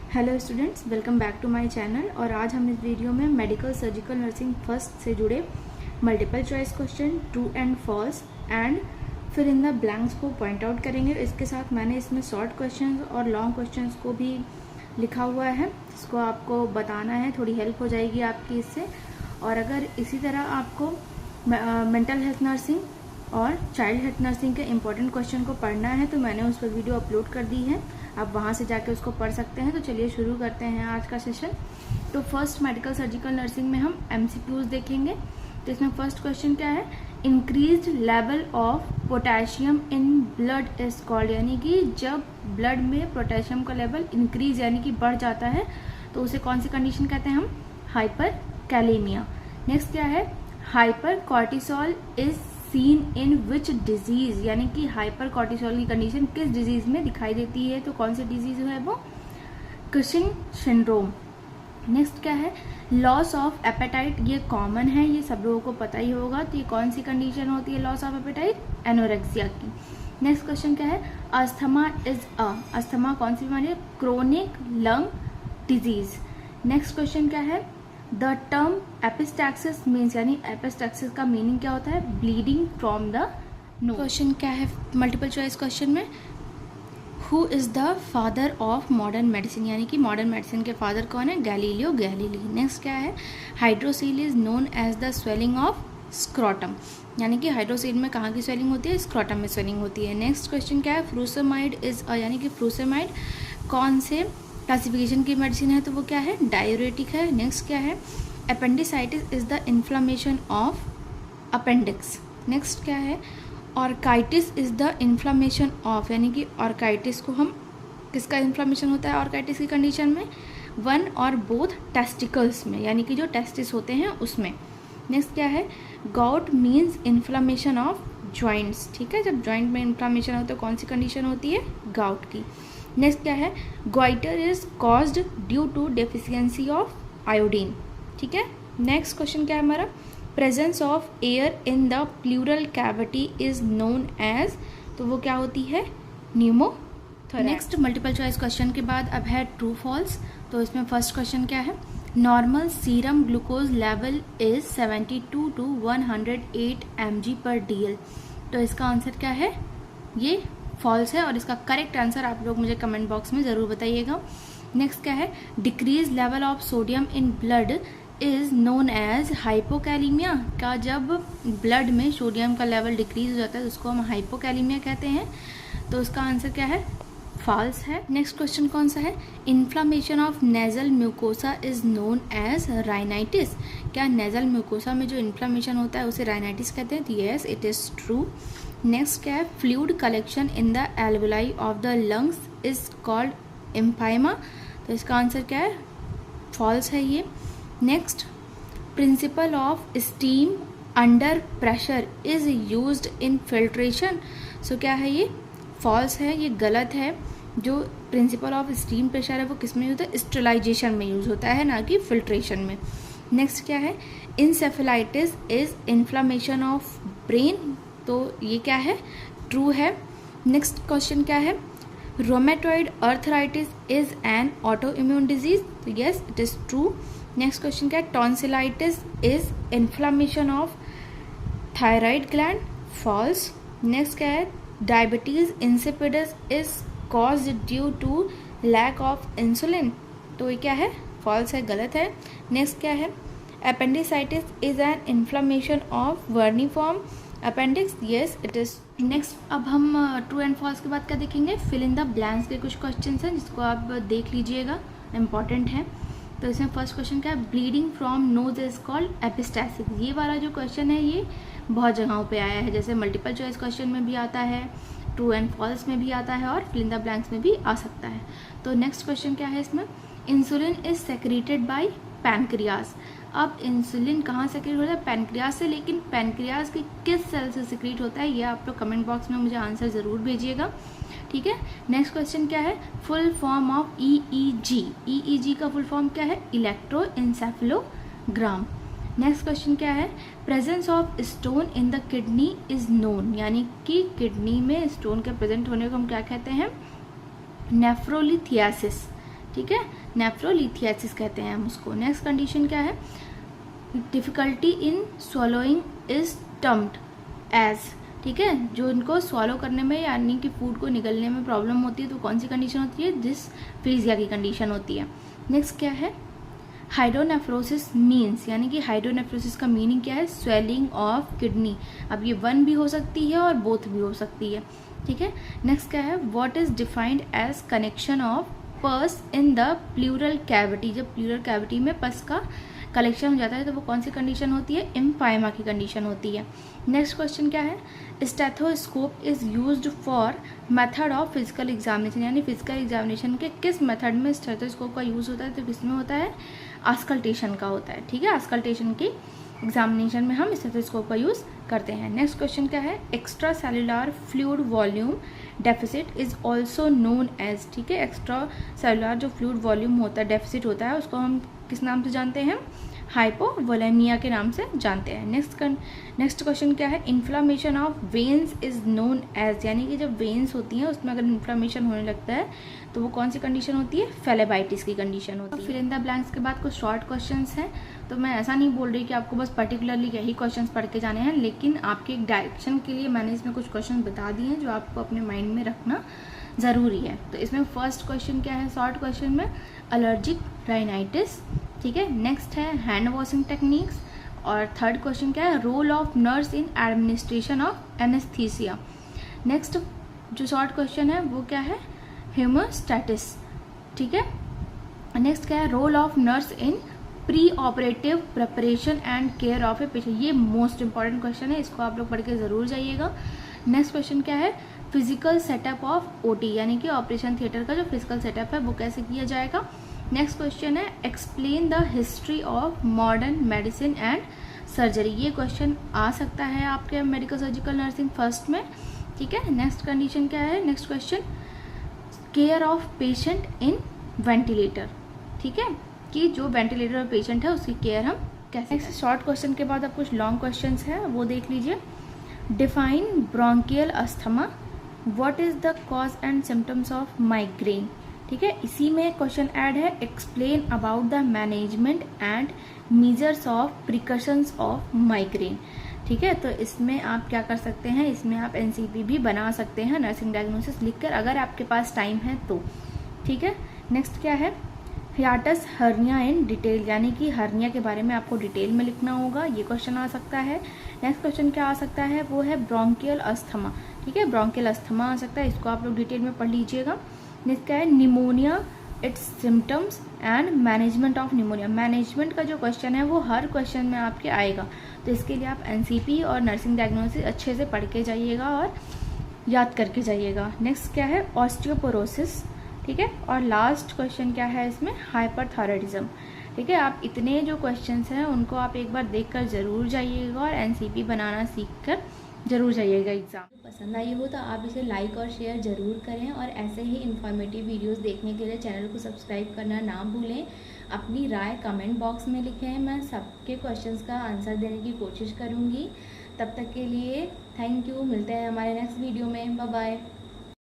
Hello students, welcome back to my channel. और आज हम इस वीडियो में मेडिकल सर्जिकल नर्सिंग फर्स्ट से जुड़े multiple choice question, true and false and फिर इन द ब्लैंक्स को पॉइंट आउट करेंगे। इसके साथ मैंने इसमें शॉर्ट क्वेश्चंस और लॉन्ग क्वेश्चंस को भी लिखा हुआ है, इसको आपको बताना है, थोड़ी हेल्प हो जाएगी आपकी इससे। और अगर इसी तरह आपको मेंटल हेल्थ नर्सिंग और चाइल्ड हेल्थ नर्सिंग के इंपॉर्टेंट क्वेश्चन को पढ़ना है तो मैंने उस पर वीडियो अपलोड कर दी है, आप वहाँ से जाके उसको पढ़ सकते हैं। तो चलिए शुरू करते हैं आज का सेशन। तो फर्स्ट मेडिकल सर्जिकल नर्सिंग में हम MCQs देखेंगे। तो इसमें फर्स्ट क्वेश्चन क्या है, increased level of potassium in blood is called, यानी कि जब ब्लड में पोटेशियम का लेवल इंक्रीज यानी कि बढ़ जाता है तो उसे कौन सी कंडीशन कहते हैं हम, हाइपर कैलेमिया। नेक्स्ट क्या है, hyper cortisol is seen in which disease, यानी कि हाइपर कॉर्टिसोल की कंडीशन किस डिजीज में दिखाई देती है, तो कौन सी डिजीज है वो, कुशिंग सिंड्रोम। नेक्स्ट क्या है, लॉस ऑफ एपेटाइट, ये कॉमन है, ये सब लोगों को पता ही होगा। तो ये कौन सी कंडीशन होती है लॉस ऑफ एपेटाइट, एनोरेक्सिया की। नेक्स्ट क्वेश्चन क्या है, अस्थमा इज अस्थमा कौन सी बीमारी है, chronic lung disease. Next question क्या है, द टर्म एपिस्टैक्सिस मीन्स, यानी एपिस्टैक्सिस का मीनिंग क्या होता है, bleeding from the nose. Question क्या है मल्टीपल चॉइस क्वेश्चन में, who is the father of modern medicine, यानी कि मॉडर्न मेडिसिन के फादर कौन है, गैलीलियो गैलीली। नेक्स्ट क्या है, hydrocele is known as the swelling of scrotum, यानी कि हाइड्रोसील में कहाँ की स्वेलिंग होती है, स्क्रोटम में स्वेलिंग होती है। नेक्स्ट क्वेश्चन क्या है, फ्रूसेमाइड इज यानी कि फ्रूसेमाइड कौन से क्लासिफिकेशन की मेडिसिन है, तो वो क्या है, डायूरेटिक है। नेक्स्ट क्या है, appendicitis is the inflammation of appendix. Next क्या है, orchitis is the inflammation of, यानी कि ऑर्काइटिस को हम किसका इन्फ्लामेशन होता है ऑर्काइटिस की कंडीशन में, वन और बोथ टेस्टिकल्स में, यानी कि जो टेस्टिस होते हैं उसमें। नेक्स्ट क्या है, got means inflammation of joints, ठीक है, जब जॉइंट में इन्फ्लामेशन होता है कौन सी कंडीशन होती है, गाउट की। नेक्स्ट क्या है, goitre is caused due to deficiency of iodine, ठीक है। नेक्स्ट क्वेश्चन क्या है हमारा, presence of air in the pleural cavity is known as, तो वो क्या होती है, pneumothorax. Next multiple choice question के बाद अब है ट्रू फॉल्स। तो इसमें फर्स्ट क्वेश्चन क्या है, normal serum glucose level is 72 to 108 mg/dl, तो इसका आंसर क्या है, ये फॉल्स है। और इसका करेक्ट आंसर आप लोग मुझे कमेंट बॉक्स में ज़रूर बताइएगा। नेक्स्ट क्या है, decrease level of sodium in blood is known as hypokalaemia, का जब ब्लड में सोडियम का लेवल डिक्रीज हो जाता है तो उसको हम हाइपोकैलीमिया कहते हैं, तो उसका आंसर क्या है, फॉल्स है। नेक्स्ट क्वेश्चन कौन सा है, inflammation of nasal mucosa is known as rhinitis, क्या नेजल म्यूकोसा में जो इन्फ्लामेशन होता है उसे राइनाइटिस कहते हैं, तो yes it is true. Next क्या है, fluid collection in the alveoli of the lungs is called emphysema, तो इसका आंसर क्या है, फॉल्स है ये। Next, principle of steam under pressure is used in filtration, so क्या है ये, फॉल्स है, ये गलत है। जो प्रिंसिपल ऑफ स्टीम प्रेशर है वो किस में यूज होता है, स्टेरिलाइजेशन में यूज होता है, ना कि फिल्ट्रेशन में। नेक्स्ट क्या है, encephalitis is inflammation of brain, तो ये क्या है, ट्रू है। नेक्स्ट क्वेश्चन क्या है, rheumatoid arthritis is an autoimmune disease, तो yes it is true. Next question क्या है, tonsillitis is inflammation of thyroid gland, false. Next क्या है, diabetes insipidus is caused due to lack of insulin, तो ये क्या है, फॉल्स है, गलत है। नेक्स्ट क्या है, appendicitis is an inflammation of vermiform appendix, yes it is. Next अब हम ट्रू एंड फॉल्स के बाद क्या देखेंगे, फिल इन द ब्लैंक्स के कुछ क्वेश्चन हैं जिसको आप देख लीजिएगा, इंपॉर्टेंट है। तो इसमें फर्स्ट क्वेश्चन क्या है, bleeding from nose is called epistaxis, ये वाला जो क्वेश्चन है ये बहुत जगहों पे आया है, जैसे मल्टीपल चॉइस क्वेश्चन में भी आता है, ट्रू एंड फॉल्स में भी आता है और फिल इन द ब्लैंक्स में भी आ सकता है। तो नेक्स्ट क्वेश्चन क्या है इसमें, insulin is secreted bye pancreas, अब इंसुलिन कहाँ सेक्रेट होता है, पैनक्रियाज से, लेकिन पैनक्रियाज की किस सेल से सेक्रेट होता है ये आप लोग कमेंट बॉक्स में मुझे आंसर ज़रूर भेजिएगा, ठीक है। नेक्स्ट क्वेश्चन क्या है, full form of EEG, EEG का फुल फॉर्म क्या है, इलेक्ट्रोएन्सेफेलोग्राम। नेक्स्ट क्वेश्चन क्या है, presence of stone in the kidney is known, यानी कि किडनी में स्टोन के प्रेजेंट होने को हम क्या कहते हैं, नेफ्रोलिथियासिस, ठीक है, नेफ्रोलिथियासिस कहते हैं हम उसको। नेक्स्ट कंडीशन क्या है, difficulty in swallowing is termed as, ठीक है, जो इनको स्वॉलो करने में यानी कि फूड को निगलने में प्रॉब्लम होती है तो कौन सी कंडीशन होती है, डिस्फेजिया की कंडीशन होती है। नेक्स्ट क्या है, हाइड्रोनेफ्रोसिस मीन्स, यानी कि हाइड्रोनेफ्रोसिस का मीनिंग क्या है, स्वेलिंग ऑफ किडनी। अब ये वन भी हो सकती है और बोथ भी हो सकती है, ठीक है। नेक्स्ट क्या है, what is defined as connection of pus in the pleural cavity, जब प्लूरल कैविटी में पस का कलेक्शन हो जाता है तो वो कौन सी कंडीशन होती है, एम्फाइमा की कंडीशन होती है। नेक्स्ट क्वेश्चन क्या है, stethoscope is used for method of physical examination, यानी फिजिकल एग्जामिनेशन के किस मेथड में स्टेथोस्कोप का यूज़ होता है, तो किसमें होता है, आस्कल्टेशन का होता है, ठीक है। आस्कल्टेशन की एग्जामिनेशन में हम स्टेथोस्कोप का यूज़ करते हैं। नेक्स्ट क्वेश्चन क्या है, extracellular fluid volume deficit is also known as, ठीक है, एक्स्ट्रा सेलुलर जो फ्लूइड वॉल्यूम होता है, डेफिसिट होता है, उसको हम किस नाम से जानते हैं, हाइपोवोलेमिया के नाम से जानते हैं। नेक्स्ट क्वेश्चन क्या है, inflammation of veins is known as, यानी कि जब वेन्स होती हैं उसमें अगर इन्फ्लामेशन होने लगता है तो वो कौन सी कंडीशन होती है, फेलेबाइटिस की कंडीशन होती है। फिर इन द ब्लैंक्स के बाद कुछ शॉर्ट क्वेश्चंस हैं, तो मैं ऐसा नहीं बोल रही कि आपको बस पर्टिकुलरली यही क्वेश्चंस पढ़ के जाने हैं, लेकिन आपके एक डायरेक्शन के लिए मैंने इसमें कुछ क्वेश्चन बता दिए हैं जो आपको अपने माइंड में रखना ज़रूरी है। तो इसमें फर्स्ट क्वेश्चन क्या है, शॉर्ट क्वेश्चन में एलर्जिक राइनाइटिस, ठीक है। नेक्स्ट है हैंड वॉशिंग टेक्निक्स, और थर्ड क्वेश्चन क्या है, role of nurse in administration of anaesthesia. Next जो शॉर्ट क्वेश्चन है वो क्या है, हेमोस्टैटिस, ठीक है। नेक्स्ट क्या है, role of nurse in pre operative preparation and care of a patient, ये मोस्ट इंपॉर्टेंट क्वेश्चन है, इसको आप लोग पढ़ के ज़रूर जाइएगा। नेक्स्ट क्वेश्चन क्या है, फिजिकल सेटअप ऑफ ओटी, यानी कि ऑपरेशन थिएटर का जो फिजिकल सेटअप है वो कैसे किया जाएगा। नेक्स्ट क्वेश्चन है, explain the history of modern medicine and surgery, ये क्वेश्चन आ सकता है आपके मेडिकल सर्जिकल नर्सिंग फर्स्ट में, ठीक है। नेक्स्ट कंडीशन क्या है, next question, care of patient in ventilator, ठीक है, कि जो वेंटिलेटर में पेशेंट है उसकी केयर हम कैसे। नेक्स्ट शॉर्ट क्वेश्चन के बाद अब कुछ लॉन्ग क्वेश्चंस हैं वो देख लीजिए। Define bronchial asthma, what is the cause and symptoms of migraine, ठीक है। इसी में क्वेश्चन ऐड है, explain about the management and measures of precautions of migraine, ठीक है। तो इसमें आप क्या कर सकते हैं, इसमें आप एनसीपी भी बना सकते हैं नर्सिंग डायग्नोसिस लिखकर, अगर आपके पास टाइम है तो, ठीक है। नेक्स्ट क्या है, हियाटस हर्निया इन डिटेल, यानी कि हर्निया के बारे में आपको डिटेल में लिखना होगा, ये क्वेश्चन आ सकता है। नेक्स्ट क्वेश्चन क्या आ सकता है, वो है ब्रोंकियल अस्थमा, ठीक है, ब्रोंकियल अस्थमा आ सकता है, इसको आप लोग डिटेल में पढ़ लीजिएगा। नेक्स्ट क्या है, pneumonia it's symptoms and management of pneumonia, management का जो क्वेश्चन है वो हर क्वेश्चन में आपके आएगा, तो इसके लिए आप एनसीपी और नर्सिंग डायग्नोसिस अच्छे से पढ़ के जाइएगा और याद करके जाइएगा। नेक्स्ट क्या है, ऑस्टियोपोरोसिस, ठीक है। और लास्ट क्वेश्चन क्या है इसमें, हाइपरथायराइडिज्म, ठीक है। आप इतने जो क्वेश्चंस हैं उनको आप एक बार देखकर ज़रूर जाइएगा और एनसीपी बनाना सीखकर ज़रूर जाइएगा एग्ज़ाम। पसंद आई हो तो आप इसे लाइक और शेयर ज़रूर करें, और ऐसे ही इन्फॉर्मेटिव वीडियोस देखने के लिए चैनल को सब्सक्राइब करना ना भूलें। अपनी राय कमेंट बॉक्स में लिखें, मैं सबके क्वेश्चंस का आंसर देने की कोशिश करूँगी। तब तक के लिए थैंक यू, मिलते हैं हमारे नेक्स्ट वीडियो में, बाय बाय।